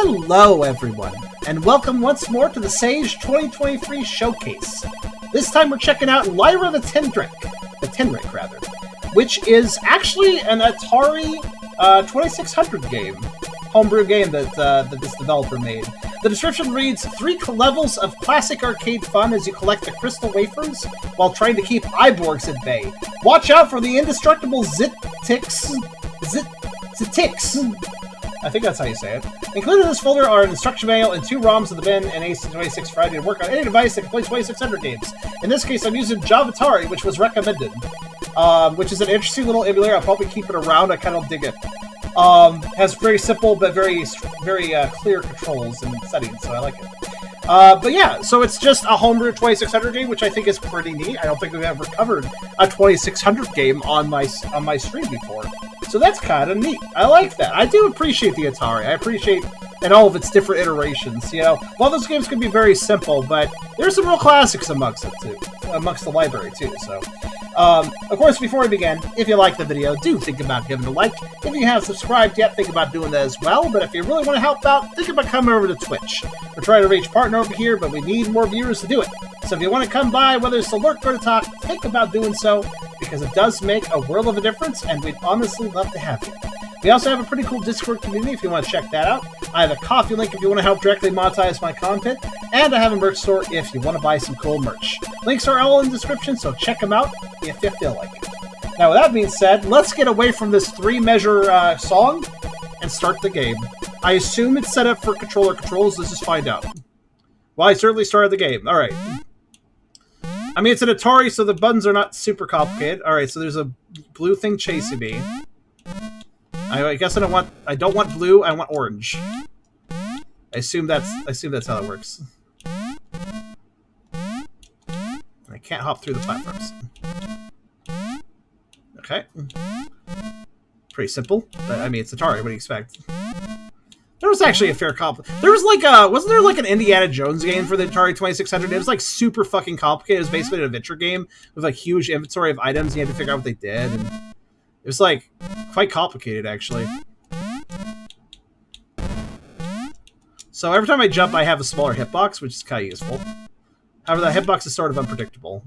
Hello everyone, and welcome once more to the Sage 2023 Showcase. This time we're checking out Lyra the Tenrec, which is actually an Atari 2600 game, homebrew game that this developer made. The description reads, 3 levels of classic arcade fun as you collect the crystal wafers while trying to keep Iborgs at bay. Watch out for the indestructible Zitix. I think that's how you say it. Included in this folder are an instruction manual and 2 ROMs of the bin and A26 Friday to work on any device that can play 2600 games. In this case, I'm using Javatari, which was recommended. Which is an interesting little emulator. I'll probably keep it around. I kind of dig it. Has very simple but very clear controls and settings, so I like it. But yeah, so it's just a homebrew 2600 game, which I think is pretty neat. I don't think we've ever covered a 2600 game on my stream before. So that's kind of neat. I like that. I do appreciate the Atari. I appreciate in all of its different iterations. You know, while those games can be very simple, but there's some real classics amongst it too, amongst the library too. So, of course, before we begin, if you like the video, do think about giving it a like. If you haven't subscribed yet, think about doing that as well. But if you really want to help out, think about coming over to Twitch. We're trying to reach partner over here, but we need more viewers to do it. So if you want to come by, whether it's to lurk or to talk, think about doing so, because it does make a world of a difference, and we'd honestly love to have you. We also have a pretty cool Discord community if you want to check that out. I have a Ko-fi link if you want to help directly monetize my content, and I have a merch store if you want to buy some cool merch. Links are all in the description, so check them out if you feel like it. Now, with that being said, let's get away from this 3-measure song and start the game. I assume it's set up for controller controls. Let's just find out. Well, I certainly started the game. All right. I mean, it's an Atari, so the buttons are not super complicated. All right, so there's a blue thing chasing me. I guess I don't want blue. I want orange. I assume that's how it works. I can't hop through the platforms. Okay. Pretty simple. But, I mean, it's Atari. What do you expect? There was actually a fair there was like wasn't there like an Indiana Jones game for the Atari 2600? It was like super fucking complicated. It was basically an adventure game with like huge inventory of items. And you had to figure out what they did, and it was like quite complicated actually. So every time I jump, I have a smaller hitbox, which is kind of useful. However, that hitbox is sort of unpredictable.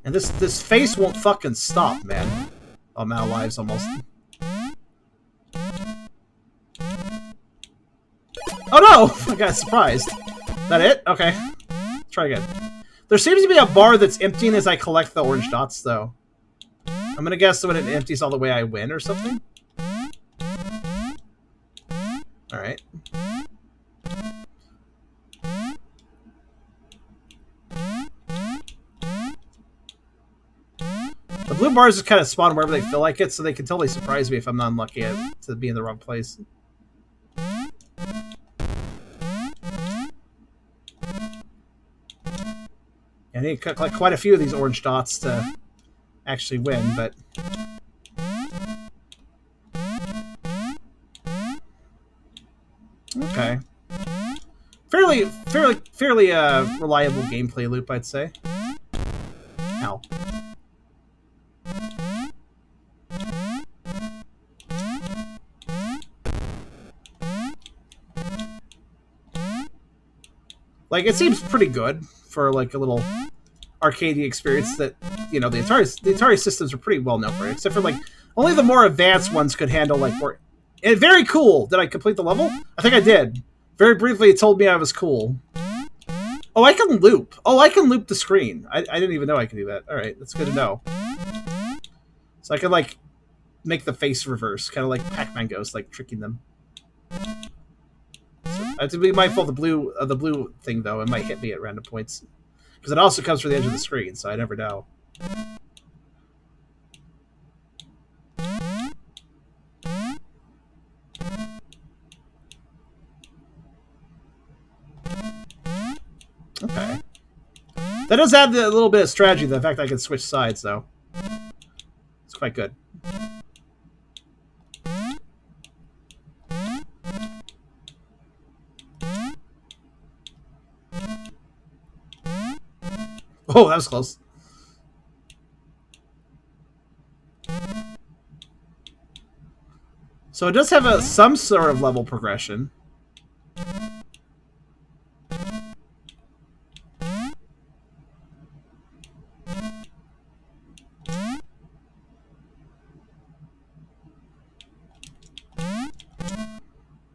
And this face won't fucking stop, man. Oh, I'm out of lives almost. Oh no! I got surprised. Is that it? Okay. Let's try again. There seems to be a bar that's emptying as I collect the orange dots, though. I'm gonna guess that when it empties all the way I win or something. Alright. The blue bars just kind of spawn wherever they feel like it, so they can totally surprise me if I'm not unlucky to be in the wrong place. I need to collect quite a few of these orange dots to actually win, but... Okay. Fairly reliable gameplay loop, I'd say. Ow. Like, it seems pretty good for, like, a little arcadey experience that, you know, the Atari systems are pretty well known for, except for, like, only the more advanced ones could handle, like, more... And very cool! Did I complete the level? I think I did. Very briefly, it told me I was cool. Oh, I can loop. Oh, I can loop the screen. I didn't even know I could do that. Alright, that's good to know. So I can, like, make the face reverse, kind of like Pac-Man Ghost, like, tricking them. I have to be mindful of the blue thing, though. It might hit me at random points. Because it also comes from the edge of the screen, so I never know. Okay. That does add a little bit of strategy, the fact that I can switch sides, though. It's quite good. Oh, that was close. So it does have some sort of level progression.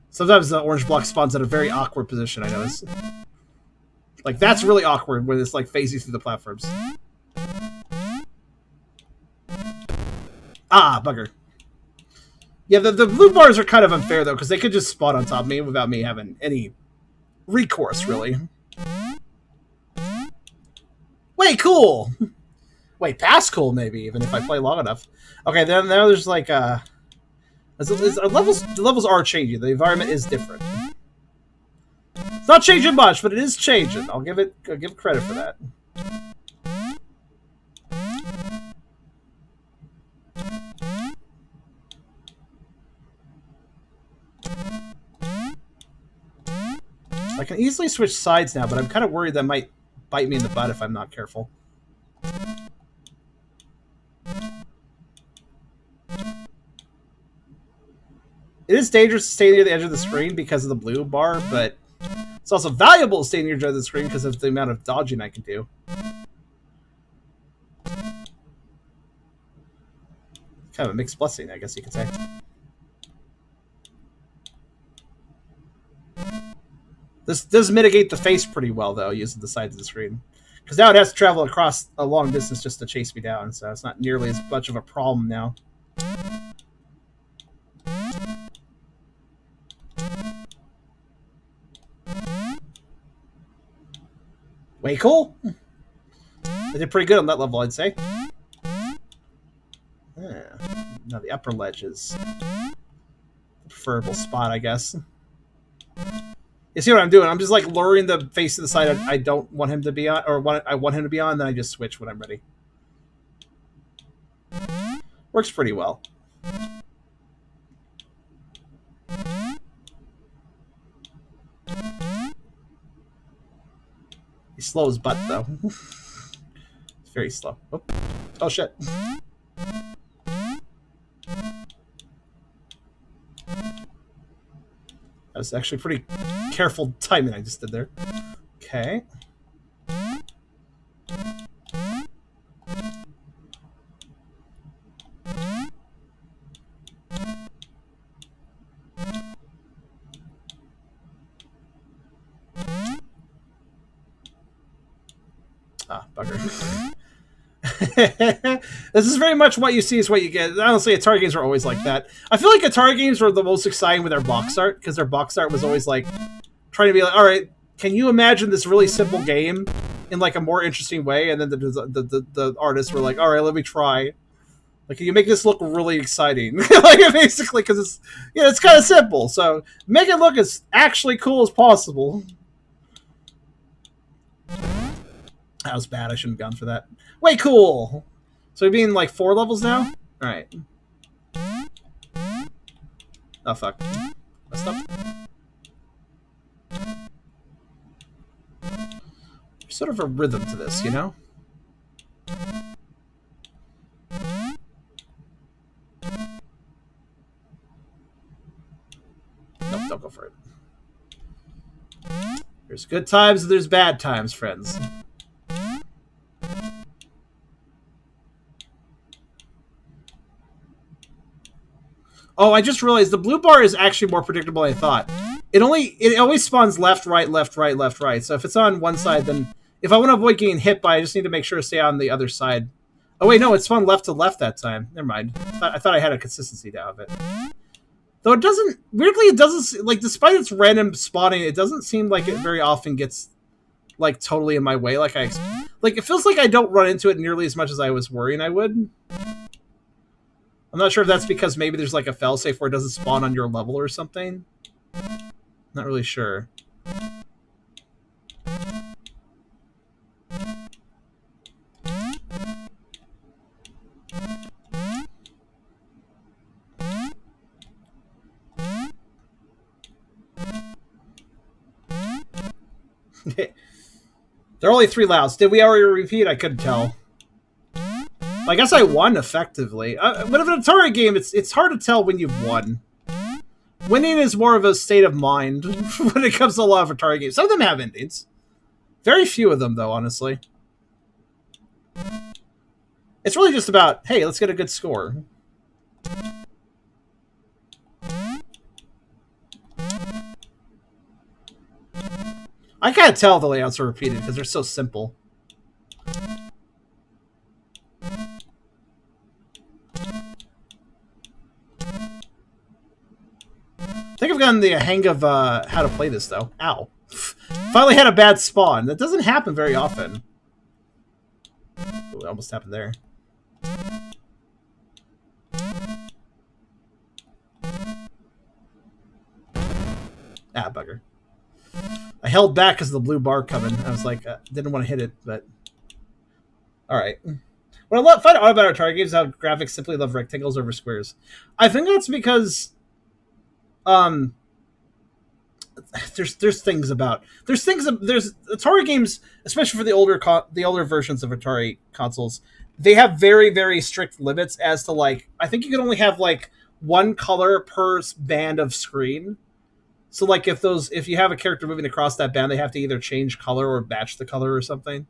Sometimes the orange block spawns at a very awkward position, I notice. Like, that's really awkward when it's, like, phasing through the platforms. Ah, bugger. Yeah, the blue bars are kind of unfair, though, because they could just spawn on top of me without me having any recourse, really. Wait, cool! Wait, past cool, maybe, even if I play long enough. Okay, then now there's, like, the levels are changing. The environment is different. It's not changing much, but it is changing. I'll give credit for that. I can easily switch sides now, but I'm kind of worried that might bite me in the butt if I'm not careful. It is dangerous to stay near the edge of the screen because of the blue bar, but it's also valuable to stay near the edge of the screen because of the amount of dodging I can do. Kind of a mixed blessing, I guess you could say. This does mitigate the face pretty well, though, using the sides of the screen. Because now it has to travel across a long distance just to chase me down, so it's not nearly as much of a problem now. Way cool! I did pretty good on that level, I'd say. Yeah. Now the upper ledge is the preferable spot, I guess. You see what I'm doing? I'm just like luring the face to the side I don't want him to be on, or I want him to be on, then I just switch when I'm ready. Works pretty well. He's slow as butt, though. It's very slow. Oh shit. That was actually pretty careful timing I just did there. Okay. Ah, bugger. This is very much what you see is what you get. Honestly, Atari games are always like that. I feel like Atari games were the most exciting with their box art, because their box art was always like trying to be like, all right, can you imagine this really simple game in like a more interesting way? And then the artists were like, all right, let me try. Like, can you make this look really exciting? Like, basically, because it's kind of simple. So make it look as actually cool as possible. That was bad. I shouldn't have gone for that. Way cool! So we're being like 4 levels now? Alright. Oh, fuck. Messed up. There's sort of a rhythm to this, you know? Nope, don't go for it. There's good times and there's bad times, friends. Oh, I just realized the blue bar is actually more predictable than I thought. It always spawns left, right, left, right, left, right. So if it's on one side, then if I want to avoid getting hit by it, I just need to make sure to stay on the other side. Oh wait, no, it spawned left to left that time. Never mind. I thought I had a consistency down of it. Though it doesn't, weirdly, it doesn't, like, despite its random spawning, it doesn't seem like it very often gets, like, totally in my way. Like, it feels like I don't run into it nearly as much as I was worrying I would. I'm not sure if that's because maybe there's like a failsafe where it doesn't spawn on your level or something. Not really sure. There are only 3 louds. Did we already repeat? I couldn't tell. I guess I won effectively. But if an Atari game, it's hard to tell when you've won. Winning is more of a state of mind when it comes to a lot of Atari games. Some of them have endings. Very few of them, though, honestly. It's really just about, hey, let's get a good score. I can't tell the layouts are repeated because they're so simple. I think I've gotten the hang of how to play this, though. Ow. Finally had a bad spawn. That doesn't happen very often. Ooh, it almost happened there. Ah, bugger. I held back because of the blue bar coming. I was like, didn't want to hit it, but... Alright. What I find odd about Atari games is how graphics simply love rectangles over squares. I think that's because... there's things about... There's Atari games, especially for the older versions of Atari consoles, they have very, very strict limits as to, like... I think you can only have, like, one color per band of screen. So, like, if you have a character moving across that band, they have to either change color or match the color or something.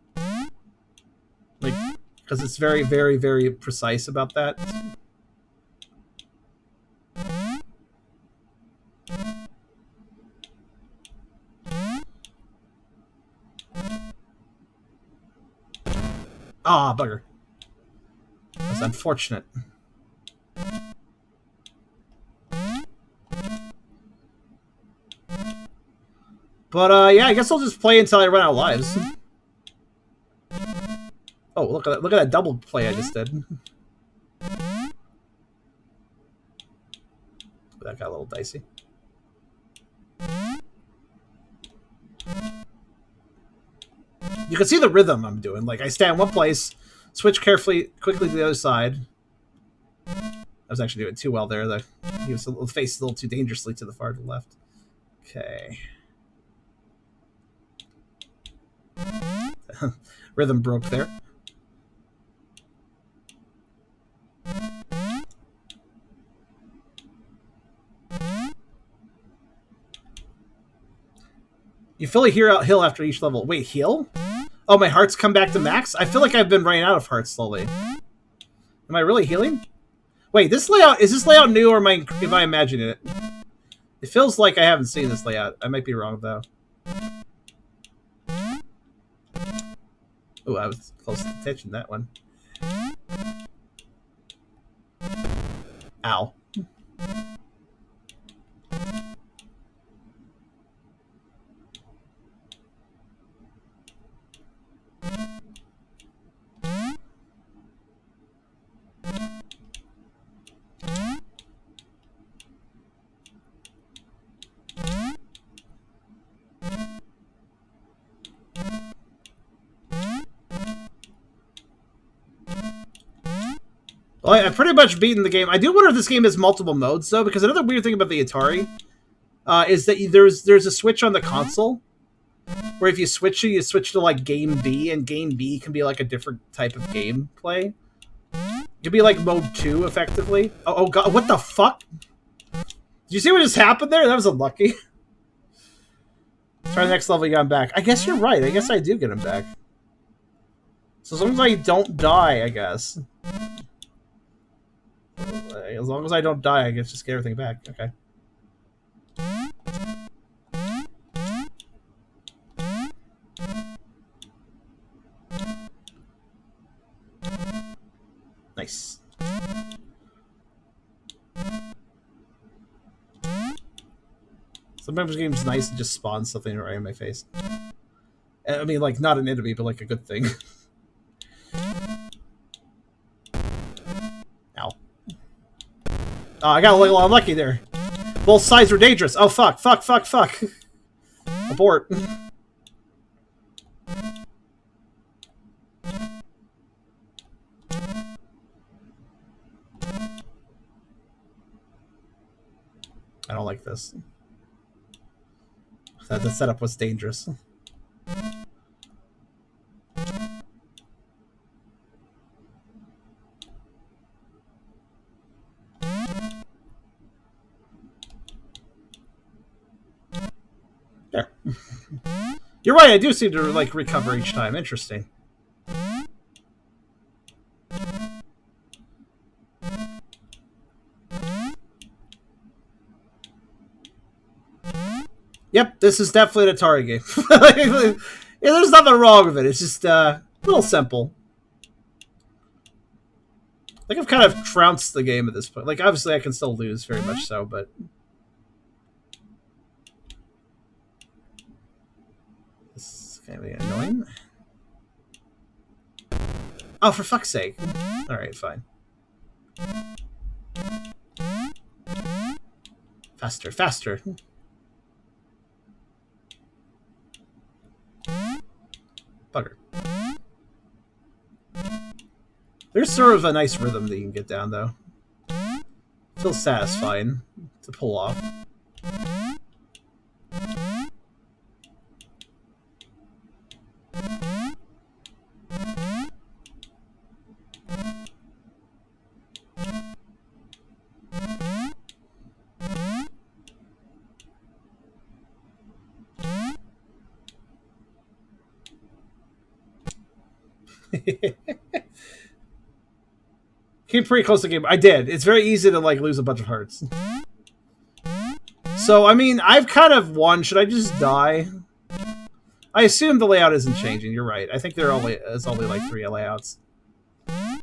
Like, because it's very, very, very precise about that. Ah, bugger. That's unfortunate. But, yeah, I guess I'll just play until I run out of lives. Oh, look at that double play I just did. That got a little dicey. You can see the rhythm I'm doing. Like, I stay in one place, switch quickly to the other side. I was actually doing too well there. He was faced a little too dangerously to the far to the left. Okay. Rhythm broke there. You fill a heal after each level. Wait, heal? Oh, my hearts come back to max? I feel like I've been running out of hearts slowly. Am I really healing? Wait, is this layout new or am I imagining it? It feels like I haven't seen this layout. I might be wrong, though. Oh, I was close to touching that one. Ow. Well, I've pretty much beaten the game. I do wonder if this game has multiple modes, though, because another weird thing about the Atari is that there's a switch on the console where if you switch to, like, Game B, and Game B can be, like, a different type of gameplay. It could be, like, Mode 2, effectively. Oh, God, what the fuck? Did you see what just happened there? That was unlucky. Try the next level, you got him back. I guess you're right. I guess I do get him back. So as long as I don't die, I guess. As long as I don't die, I guess just get everything back. Okay. Nice. Sometimes the game's nice and just spawns something right in my face. I mean, like, not an enemy, but like a good thing. Ow. Oh, I got a little unlucky there. Both sides were dangerous. Oh, fuck, fuck, fuck, fuck. Abort. I don't like this. The setup was dangerous. There. You're right, I do seem to, like, recover each time. Interesting. Yep, this is definitely an Atari game. Yeah, there's nothing wrong with it. It's just a little simple. Like, I've kind of trounced the game at this point. Like, obviously, I can still lose, very much so, but... This is kind of annoying. Oh, for fuck's sake. Alright, fine. Faster, faster. Bugger. There's sort of a nice rhythm that you can get down, though. Feels satisfying to pull off. Came pretty close to the game. I did. It's very easy to, like, lose a bunch of hearts. So, I mean, I've kind of won. Should I just die? I assume the layout isn't changing. You're right. I think there's only like 3 layouts. I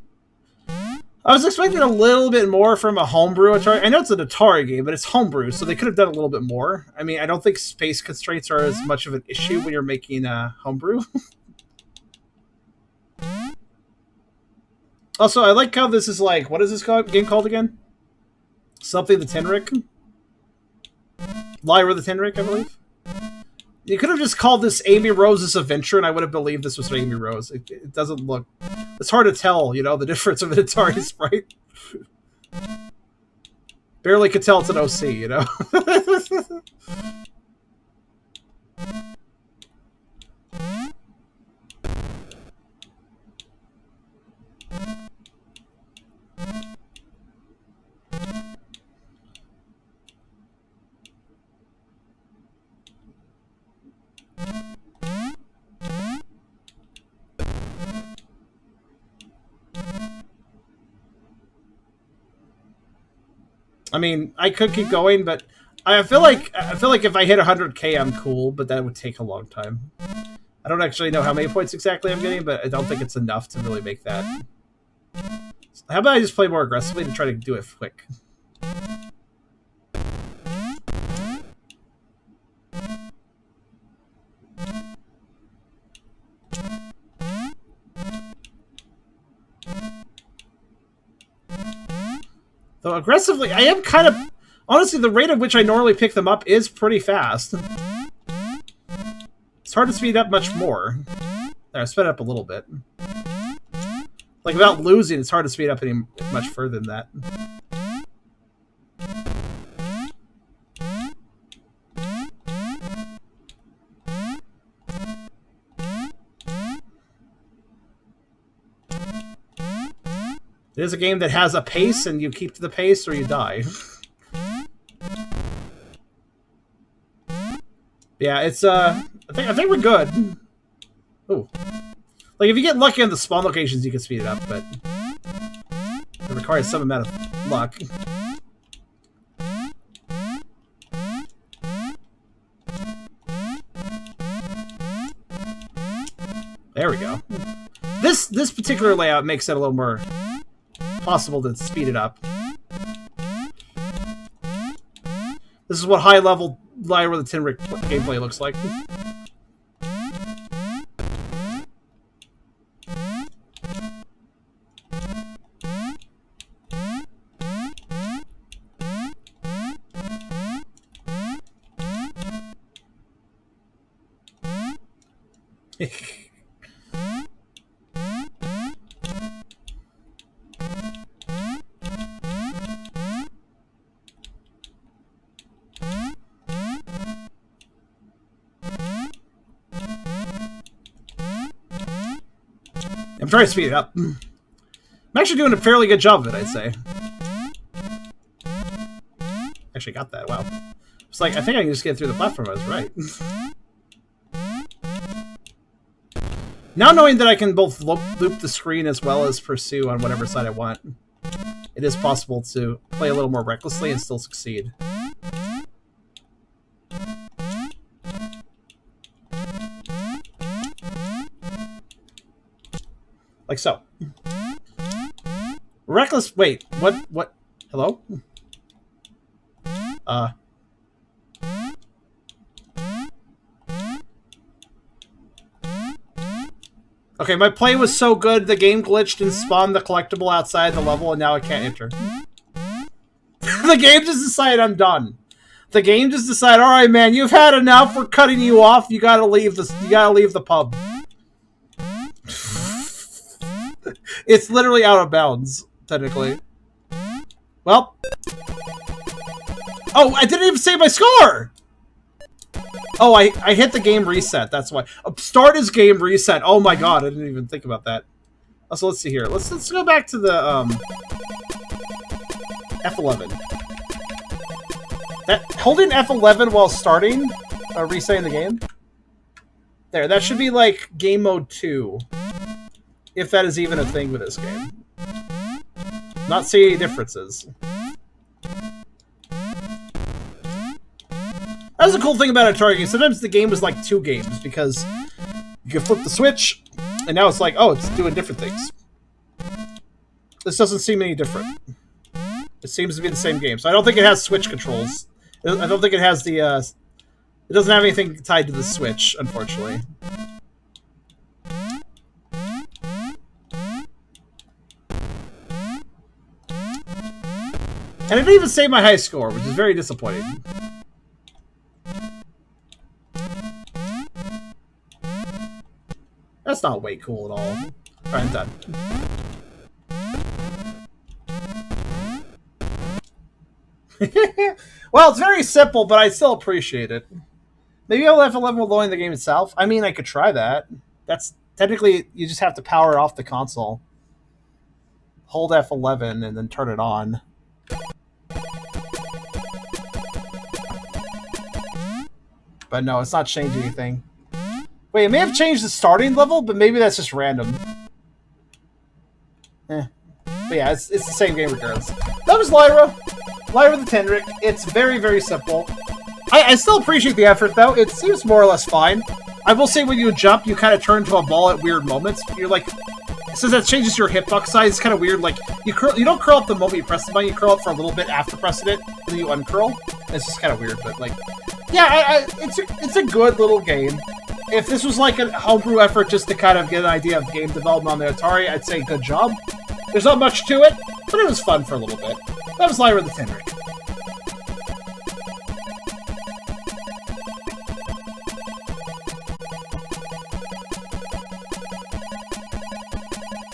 was expecting a little bit more from a homebrew Atari. I know it's an Atari game, but it's homebrew, so they could have done a little bit more. I mean, I don't think space constraints are as much of an issue when you're making homebrew. Also, I like how this is like, what is this game called again? Something the Tenrec? Lyra the Tenrec, I believe. You could have just called this Amy Rose's Adventure, and I would have believed this was Amy Rose. It doesn't look... It's hard to tell, you know, the difference of an Atari sprite. Barely could tell it's an OC, you know? I mean, I could keep going, but I feel like if I hit 100k, I'm cool, but that would take a long time. I don't actually know how many points exactly I'm getting, but I don't think it's enough to really make that. How about I just play more aggressively to try to do it quick? Though aggressively, I am kind of... Honestly, the rate at which I normally pick them up is pretty fast. It's hard to speed up much more. There, I sped it up a little bit. Like, without losing, it's hard to speed up any much further than that. It is a game that has a pace, and you keep to the pace or you die. Yeah, it's I think we're good. Ooh. Like, if you get lucky on the spawn locations, you can speed it up, but it requires some amount of luck. There we go. This particular layout makes it a little more possible to speed it up. This is what high-level Lyra the Tenrec gameplay looks like. I'm trying to speed it up. I'm actually doing a fairly good job of it, I'd say. Actually got that, wow. It's like, I think I can just get through the platform. I was right. Now knowing that I can both loop the screen as well as pursue on whatever side I want, it is possible to play a little more recklessly and still succeed. Like so. Reckless... Wait, what? Hello? Okay, my play was so good, the game glitched and spawned the collectible outside the level, and now I can't enter. The game just decided I'm done. The game just decided, all right, man, you've had enough. We're cutting you off. You gotta leave this. You gotta leave the pub. It's literally out of bounds, technically. Well. Oh, I didn't even save my score! Oh, I hit the game reset. That's why. Start is game reset. Oh my god, I didn't even think about that. Oh, so let's see here. Let's go back to the F11. That holding F11 while starting, resetting the game. There, that should be like game mode 2, if that is even a thing with this game. Not seeing any differences. That's a cool thing about Atari games. Sometimes the game was like 2 games, because you can flip the switch, and now it's like, oh, it's doing different things. This doesn't seem any different. It seems to be the same game. So I don't think it has switch controls. I don't think it has the, it doesn't have anything tied to the switch, unfortunately. And I didn't even save my high score, which is very disappointing. That's not way cool at all. Alright, I'm done. Well, it's very simple, but I still appreciate it. Maybe I'll F11 with loading the game itself. I mean, I could try that. That's technically, you just have to power off the console. Hold F11 and then turn it on. But no, it's not changing anything. Wait, it may have changed the starting level, but maybe that's just random. But yeah, it's the same game regardless. That was Lyra. Lyra the Tenrec. It's very, very simple. I still appreciate the effort, though. It seems more or less fine. I will say when you jump, you kind of turn into a ball at weird moments. You're like... Since that changes your hitbox size, it's kind of weird. Like, you don't curl up the moment you press the button. You curl up for a little bit after pressing it, and then you uncurl. And it's just kind of weird, but like... Yeah, it's a good little game. If this was like a homebrew effort just to kind of get an idea of game development on the Atari, I'd say good job. There's not much to it, but it was fun for a little bit. That was Lyra the Tenrec.